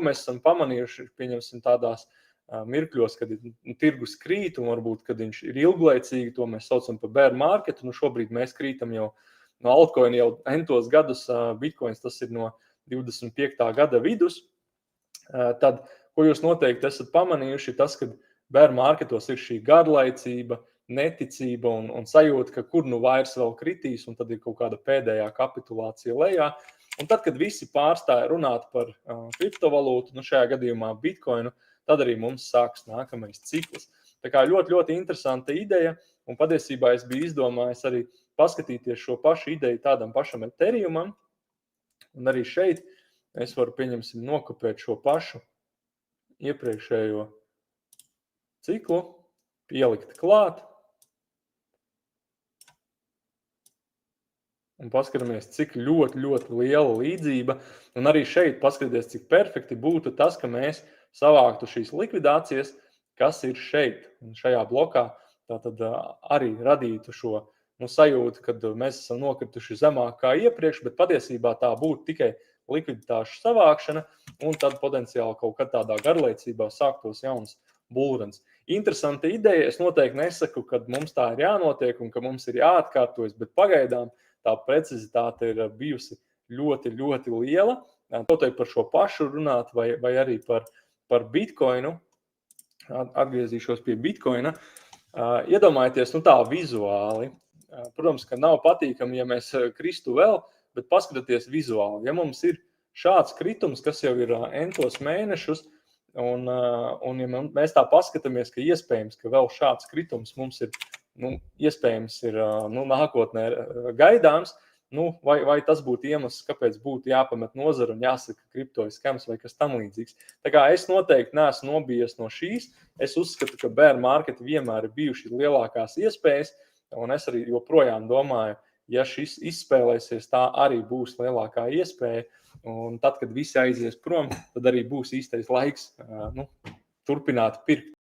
ko mēs esam pamanījuši, pieņemsim tādās mirkļos, kad tirgus krīt, un varbūt, kad viņš ir ilglaicīgi, to mēs saucam par bear marketu, šobrīd mēs krītam jau no altcoin jau entos gadus, bitcoins tas ir no 25. gada vidus, tad, ko jūs noteikti esat pamanījuši, tas, ka bear marketos ir šī garlaicība, neticība un sajūta, ka kur vairs vēl kritīs, un tad ir kaut kāda pēdējā kapitulācija lejā. Un tad, kad visi pārstāja runāt par kriptovalūtu, šajā gadījumā bitcoinu, tad arī mums sāks nākamais cikls. Tā kā ļoti, ļoti interesanta ideja, un patiesībā es biju izdomājis arī paskatīties šo pašu ideju tādam pašam Ethereumam, un arī šeit es varu, pieņemsim, nokopēt šo pašu iepriekšējo ciklu, pielikt klāt, un paskatāmies, cik ļoti, ļoti liela līdzība, un arī šeit paskatīties, cik perfekti būtu tas, ka mēs savāktu šīs likvidācijas, kas ir šeit, un šajā blokā, tātad arī radītu šo sajūtu, kad mēs esam nokrituši zemāk kā iepriekš, bet patiesībā tā būtu tikai likviditāšu savākšana, un tad potenciāli kaut kad tādā garlaicībā sāktos jauns bullruns. Interesanta ideja, es noteikti nesaku, ka mums tā ir jānotiek un ka mums ir jāatkārtojas, bet pagaidām tā precizitāte ir bijusi ļoti, ļoti liela. Kaut par šo pašu runāt vai arī par bitcoinu. Atgriezīšos pie bitcoina. Iedomājieties, tā vizuāli. Protams, ka nav patīkami, ja mēs kristu vēl, bet paskatieties vizuāli. Ja mums ir šāds kritums, kas jau ir entos mēnešus, un ja mēs tā paskatāmies, ka iespējams, ka vēl šāds kritums mums ir, iespējams ir nākotnē gaidāms, vai tas būtu iemesls, kāpēc būtu jāpamet nozara un jāsaka kripto ir skams vai kas tam līdzīgs. Tā kā es noteikti neesmu nobijies no šīs, es uzskatu, ka bear marketi vienmēr ir bijuši lielākās iespējas, un es arī joprojām domāju, ja šis izspēlēsies, tā arī būs lielākā iespēja, un tad, kad visi aizies prom, tad arī būs īstais laiks turpināt pirkt.